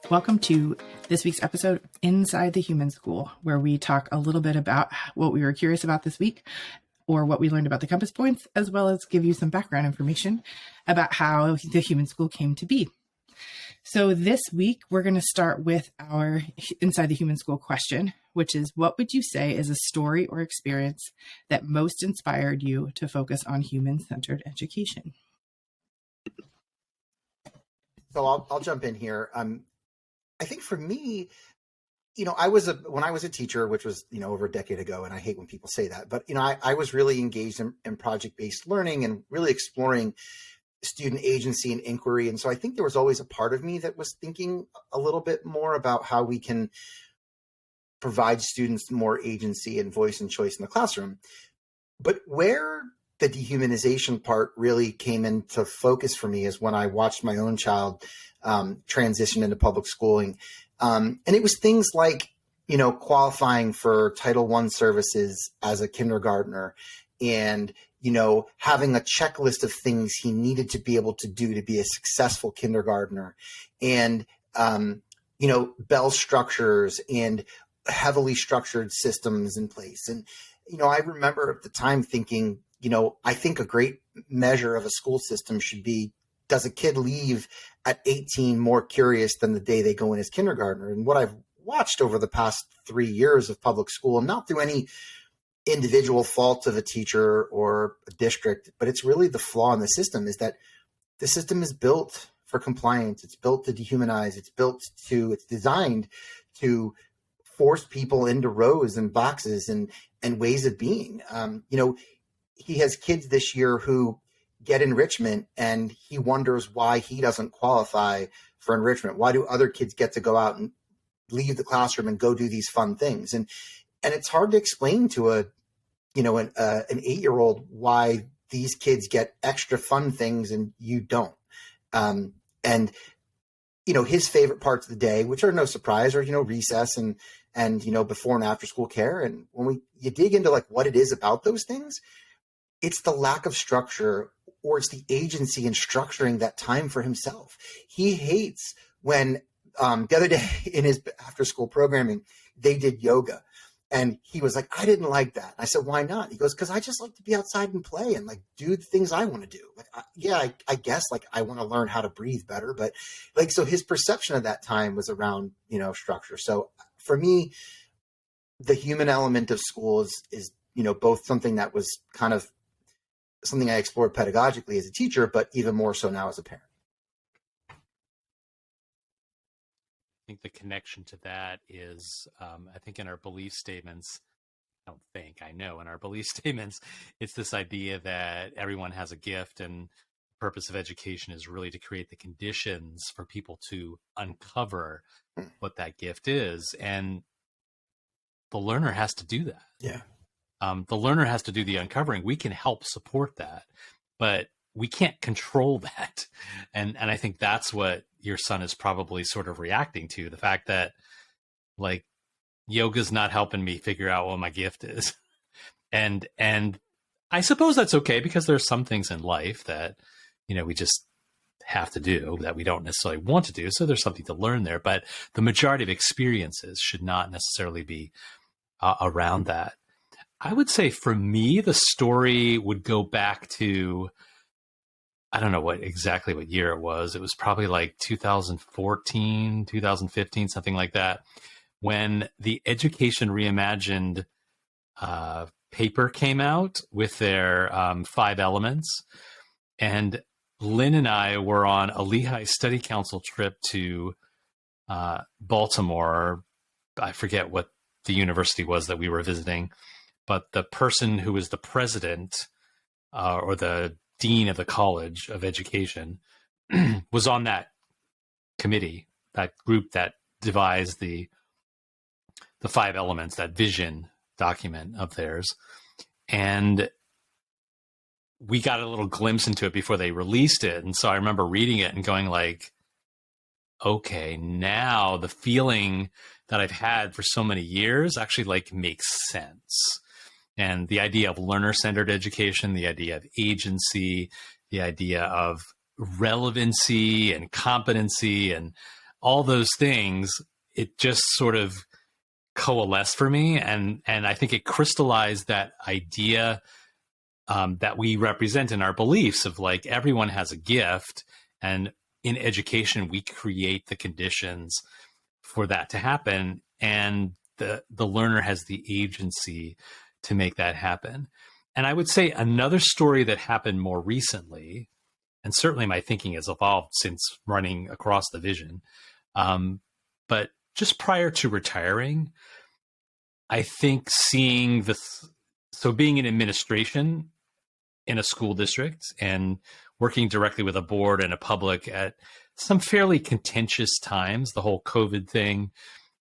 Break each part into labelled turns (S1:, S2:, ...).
S1: Welcome to this week's episode of Inside the Human School, where we talk a little bit about what we were curious about this week or what we learned about the compass points, as well as give you some background information about how the Human School came to be. So this week, we're going to start with our Inside the Human School question, which is, what would you say is a story or experience that most inspired you to focus on human-centered education?
S2: So I'll jump in here. I think for me, when I was a teacher, which was, over a decade ago, and I hate when people say that, but, I was really engaged in project-based learning and really exploring student agency and inquiry. And so I think there was always a part of me that was thinking a little bit more about how we can provide students more agency and voice and choice in the classroom. But where the dehumanization part really came into focus for me is when I watched my own child transition into public schooling. And it was things like, qualifying for Title I services as a kindergartner and, having a checklist of things he needed to be able to do to be a successful kindergartner and, bell structures and heavily structured systems in place. And, I remember at the time thinking, I think a great measure of a school system should be, does a kid leave at 18 more curious than the day they go in as kindergartner? And what I've watched over the past 3 years of public school, not through any individual fault of a teacher or a district, but it's really the flaw in the system, is that the system is built for compliance. It's built to dehumanize. It's designed to force people into rows and boxes and ways of being. He has kids this year who get enrichment and he wonders why he doesn't qualify for enrichment. Why do other kids get to go out and leave the classroom and go do these fun things? And it's hard to explain to an 8-year-old why these kids get extra fun things and you don't. His favorite parts of the day, which are no surprise, are, recess and before and after school care. And when you dig into like what it is about those things, it's the lack of structure, or it's the agency in structuring that time for himself. He hates when the other day in his after school programming, they did yoga. And he was like, I didn't like that. I said, why not? He goes, because I just like to be outside and play and like do the things I want to do. Like, I guess like I want to learn how to breathe better. But like, so his perception of that time was around, structure. So for me, the human element of school is both something that was kind of something I explored pedagogically as a teacher, but even more so now as a parent.
S3: I think the connection to that is, I think in our belief statements, I know in our belief statements, it's this idea that everyone has a gift and the purpose of education is really to create the conditions for people to uncover what that gift is. And the learner has to do that.
S2: Yeah.
S3: The learner has to do the uncovering. We can help support that, but we can't control that. And I think that's what your son is probably sort of reacting to, the fact that like yoga's not helping me figure out what my gift is. And I suppose that's okay, because there's some things in life that, we just have to do that we don't necessarily want to do. So there's something to learn there, but the majority of experiences should not necessarily be around that. I would say for me, the story would go back to, I don't know exactly what year it was. It was probably like 2014, 2015, something like that, when the Education Reimagined paper came out with their 5 elements. And Lynn and I were on a Lehigh Study Council trip to Baltimore. I forget what the university was that we were visiting, but the person who was the president or the dean of the College of Education was on that committee, that group that devised the 5 elements, that vision document of theirs. And we got a little glimpse into it before they released it. And so I remember reading it and going like, okay, now the feeling that I've had for so many years actually like makes sense. And the idea of learner-centered education, the idea of agency, the idea of relevancy and competency and all those things, it just sort of coalesced for me. And I think it crystallized that idea that we represent in our beliefs of like everyone has a gift, and in education we create the conditions for that to happen, and the learner has the agency to make that happen. And I would say another story that happened more recently, and certainly my thinking has evolved since running across the vision, but just prior to retiring, I think seeing so being in administration in a school district and working directly with a board and a public at some fairly contentious times, the whole COVID thing,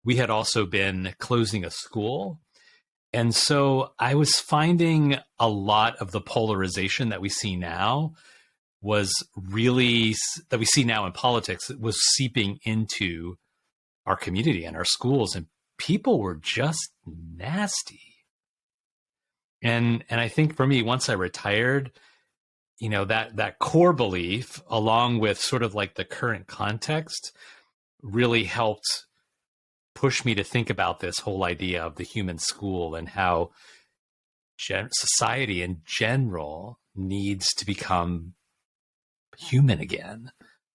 S3: we had also been closing a school. And so I was finding a lot of the polarization that we see now that we see now in politics, was seeping into our community and our schools, and people were just nasty. And I think for me, once I retired, that core belief, along with sort of like the current context, really helped push me to think about this whole idea of the human school and how society in general needs to become human again.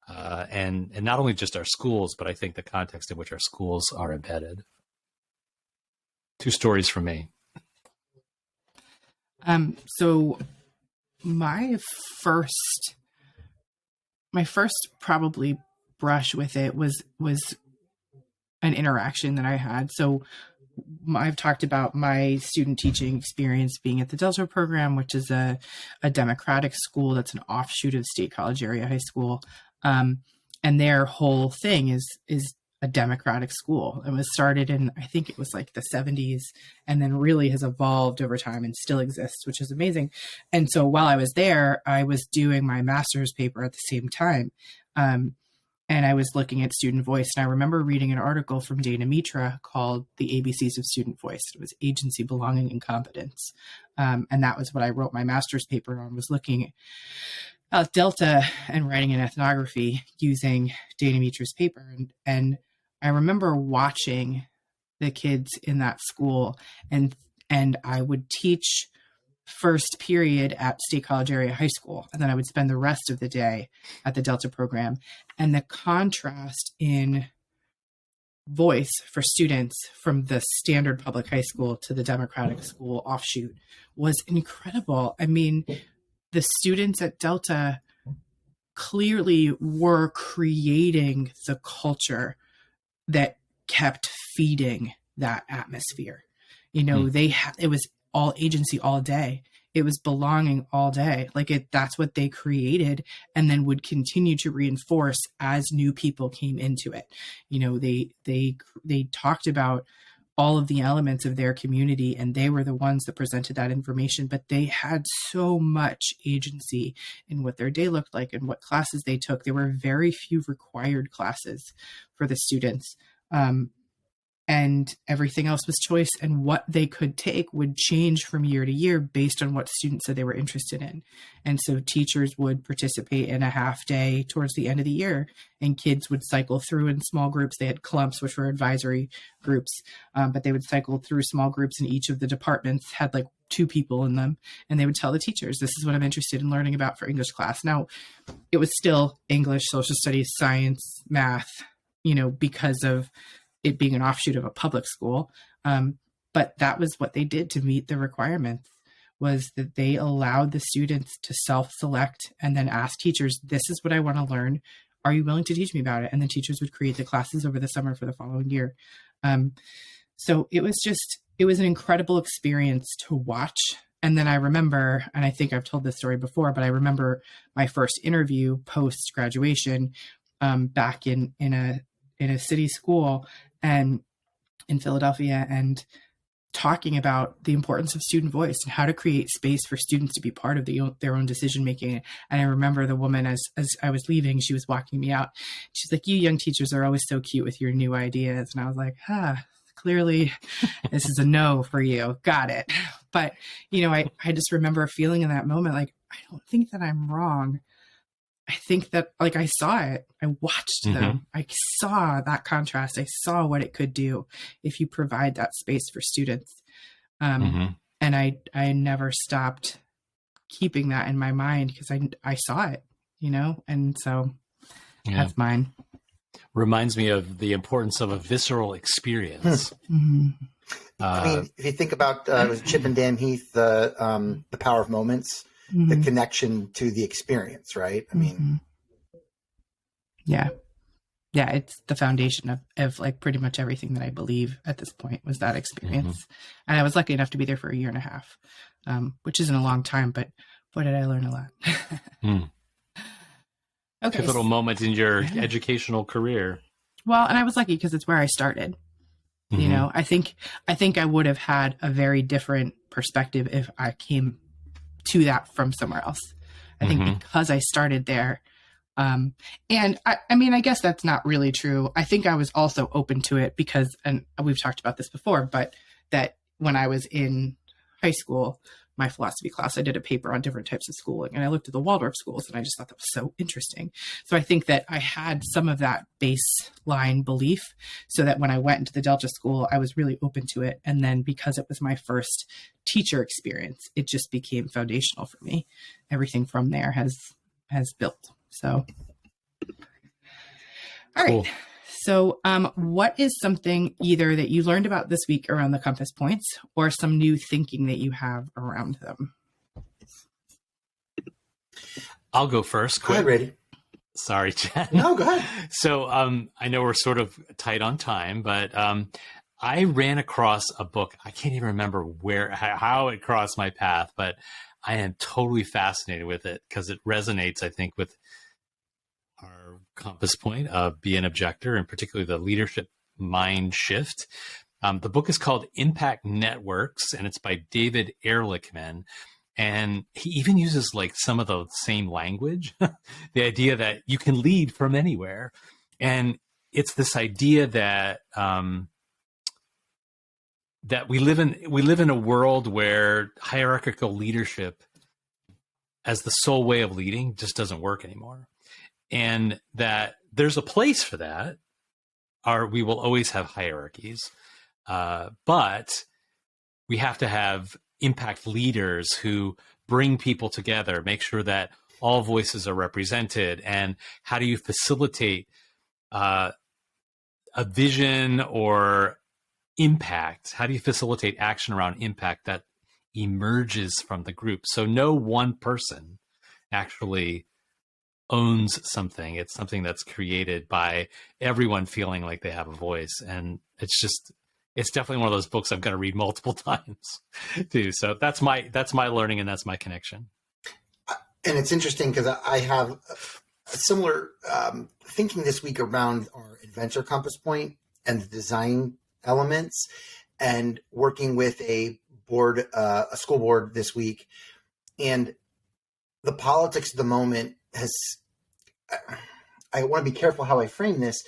S3: And not only just our schools, but I think the context in which our schools are embedded. 2 stories from me.
S1: So my first probably brush with it was an interaction that I had. So I've talked about my student teaching experience being at the Delta program, which is a democratic school that's an offshoot of State College Area High School. And their whole thing is a democratic school. It was started in, I think it was like the 70s, and then really has evolved over time and still exists, which is amazing. And so while I was there, I was doing my master's paper at the same time. And I was looking at student voice. And I remember reading an article from Dana Mitra called The ABCs of Student Voice. It was agency, belonging, and competence. And that was what I wrote my master's paper on, was looking at Delta and writing an ethnography using Dana Mitra's paper. And I remember watching the kids in that school, and I would teach first period at State College Area High School, and then I would spend the rest of the day at the Delta program. And the contrast in voice for students from the standard public high school to the democratic school offshoot was incredible. I mean, the students at Delta clearly were creating the culture that kept feeding that atmosphere. It was all agency all day. It was belonging all day. That's what they created, and then would continue to reinforce as new people came into it. They talked about all of the elements of their community, and they were the ones that presented that information, but they had so much agency in what their day looked like and what classes they took. There were very few required classes for the students. And everything else was choice, and what they could take would change from year to year based on what students said they were interested in. And so teachers would participate in a half day towards the end of the year, and kids would cycle through in small groups. They had clumps, which were advisory groups, but they would cycle through small groups, and each of the departments had like 2 people in them. And they would tell the teachers, this is what I'm interested in learning about for English class. Now, it was still English, social studies, science, math, because of it being an offshoot of a public school. But that was what they did to meet the requirements, was that they allowed the students to self-select and then ask teachers, this is what I want to learn. Are you willing to teach me about it? And then teachers would create the classes over the summer for the following year. So it was an incredible experience to watch. And then I remember, and I think I've told this story before, but I remember my first interview post-graduation back in a city school and in Philadelphia, and talking about the importance of student voice and how to create space for students to be part of their own decision making. And I remember the woman, as I was leaving, she was walking me out. She's like, you young teachers are always so cute with your new ideas. And I was like, clearly this is a no for you. Got it. But, I just remember feeling in that moment, like, I don't think that I'm wrong. I think that like I saw it, I watched them, I saw that contrast, I saw what it could do if you provide that space for students. And I never stopped keeping that in my mind because I saw it, you know, and so that's mine.
S3: Reminds me of the importance of a visceral experience.
S2: I mean, if you think about it was Chip and Dan Heath, the power of moments, the connection to the experience, right? I mean,
S1: yeah, it's the foundation of like pretty much everything that I believe at this point was that experience. And I was lucky enough to be there for 1.5 years, which isn't a long time, but boy, did I learn a lot. Okay.
S3: Pivotal moment in your educational career.
S1: Well, and I was lucky because it's where I started. You know, I think I would have had a very different perspective if I came to that from somewhere else. I think because I started there, and I mean, I guess that's not really true. I think I was also open to it because, and we've talked about this before, but that when I was in high school, my philosophy class, I did a paper on different types of schooling, and I looked at the Waldorf schools, and I just thought that was so interesting. So I think that I had some of that baseline belief, so that when I went into the Delta school, I was really open to it. And then because it was my first teacher experience, it just became foundational for me. Everything from there has built. So, all right. So what is something either that you learned about this week around the compass points or some new thinking that you have around them?
S3: I'll go first.
S2: Go ahead, Brady.
S3: Sorry, Chad.
S2: No, go ahead.
S3: So I know we're sort of tight on time, but I ran across a book. I can't even remember how it crossed my path, but I am totally fascinated with it because it resonates, I think, with our compass point of be an objector, and particularly the leadership mind shift. The book is called Impact Networks, and it's by David Ehrlichman. And he even uses like some of the same language, the idea that you can lead from anywhere. And it's this idea that that we live in a world where hierarchical leadership as the sole way of leading just doesn't work anymore. And that there's a place for that. We will always have hierarchies, but we have to have impact leaders who bring people together, make sure that all voices are represented. And how do you facilitate a vision or impact? How do you facilitate action around impact that emerges from the group? So no one person actually owns something. It's something that's created by everyone feeling like they have a voice. And it's definitely one of those books I've got to read multiple times too. So that's my learning, and that's my connection.
S2: And it's interesting because I have a similar thinking this week around our adventure compass point and the design elements, and working with a school board this week. And the politics of the moment I want to be careful how I frame this.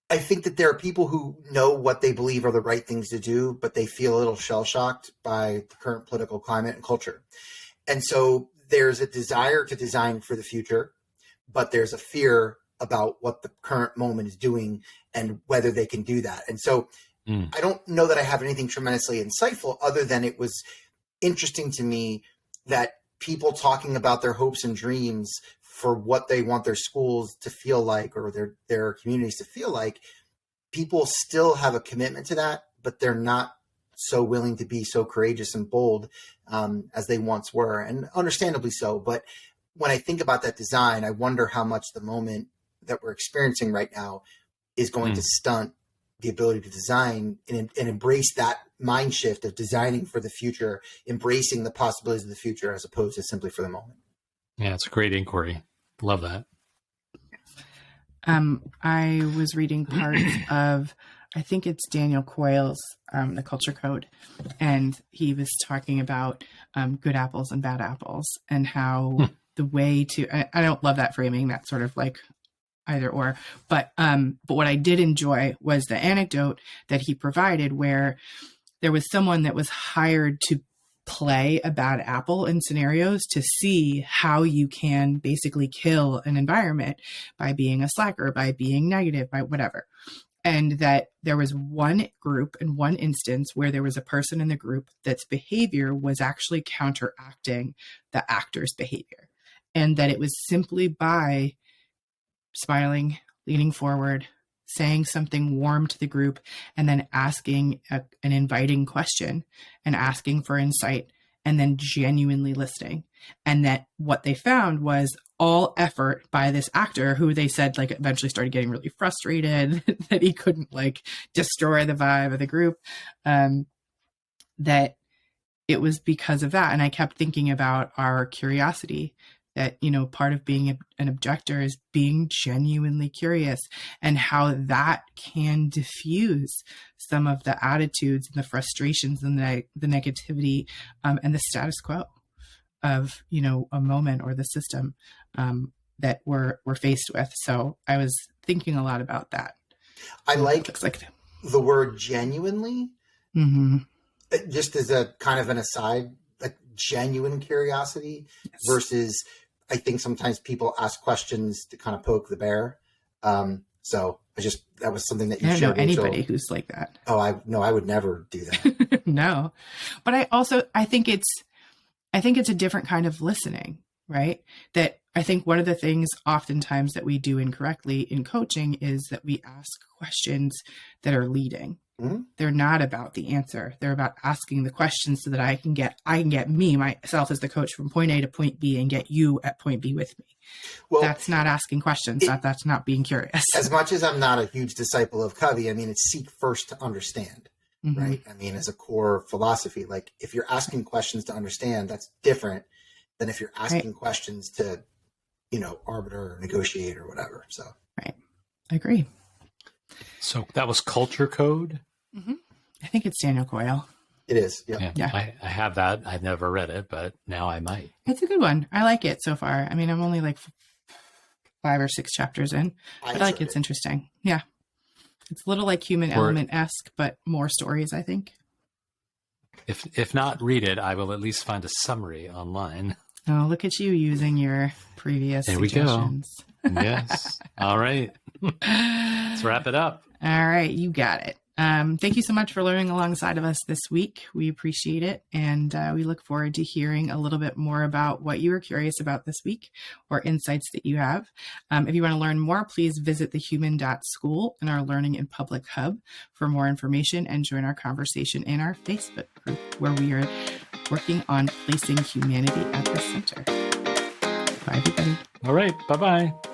S2: I think that there are people who know what they believe are the right things to do, but they feel a little shell-shocked by the current political climate and culture. And so there's a desire to design for the future, but there's a fear about what the current moment is doing and whether they can do that. And so I don't know that I have anything tremendously insightful, other than it was interesting to me that people talking about their hopes and dreams for what they want their schools to feel like, or their communities to feel like, people still have a commitment to that, but they're not so willing to be so courageous and bold as they once were, and understandably so. But when I think about that design, I wonder how much the moment that we're experiencing right now is going to stunt the ability to design and embrace that mind shift of designing for the future, embracing the possibilities of the future as opposed to simply for the moment.
S3: Yeah, it's a great inquiry. Love that.
S1: I was reading parts of, I think it's Daniel Coyle's The Culture Code, and he was talking about good apples and bad apples, and how the way to, I don't love that framing, that sort of like either or, but what I did enjoy was the anecdote that he provided, where there was someone that was hired to play a bad apple in scenarios to see how you can basically kill an environment by being a slacker, by being negative, by whatever. And that there was one group in one instance where there was a person in the group that's behavior was actually counteracting the actor's behavior. And that it was simply by smiling, leaning forward, saying something warm to the group, and then asking an inviting question and asking for insight, and then genuinely listening. And that what they found was all effort by this actor, who they said like eventually started getting really frustrated that he couldn't like destroy the vibe of the group, that it was because of that. And I kept thinking about our curiosity, that, you know, part of being an objector is being genuinely curious, and how that can diffuse some of the attitudes and the frustrations and the negativity and the status quo of, you know, a moment or the system that we're faced with. So I was thinking a lot about that.
S2: I like the word genuinely.
S1: Mm-hmm.
S2: Just as a kind of an aside, a genuine curiosity versus, I think sometimes people ask questions to kind of poke the bear. So that was something that you shared.
S1: I don't know anybody who's like that.
S2: Oh, I would never do that.
S1: No, but I think it's a different kind of listening, right? That I think one of the things oftentimes that we do incorrectly in coaching is that we ask questions that are leading. Mm-hmm. They're not about the answer. They're about asking the questions so that I can get me, myself as the coach, from point A to point B and get you at point B with me. Well, that's not asking questions. That's not being curious.
S2: As much as I'm not a huge disciple of Covey, I mean, it's seek first to understand, mm-hmm. right? I mean, as a core philosophy, like if you're asking questions to understand, that's different than if you're asking questions to, you know, arbiter or negotiate or whatever. So,
S1: right. I agree.
S3: So that was Culture Code.
S1: Mm-hmm. I think it's Daniel Coyle.
S2: It is. Yeah.
S3: I have that. I've never read it, but now I might.
S1: It's a good one. I like it so far. I mean, I'm only like 5 or 6 chapters in, but I like it's interesting. Yeah. It's a little like Human Element-esque, but more stories, I think.
S3: If not read it, I will at least find a summary online.
S1: Oh, look at you using your previous suggestions.
S3: We go. Yes. All right. Let's wrap it up.
S1: All right. You got it. Thank you so much for learning alongside of us this week. We appreciate it. And we look forward to hearing a little bit more about what you were curious about this week or insights that you have. If you want to learn more, please visit thehuman.school in our Learning in Public Hub for more information, and join our conversation in our Facebook group, where we are working on placing humanity at the center. Bye, everybody.
S3: All right. Bye-bye.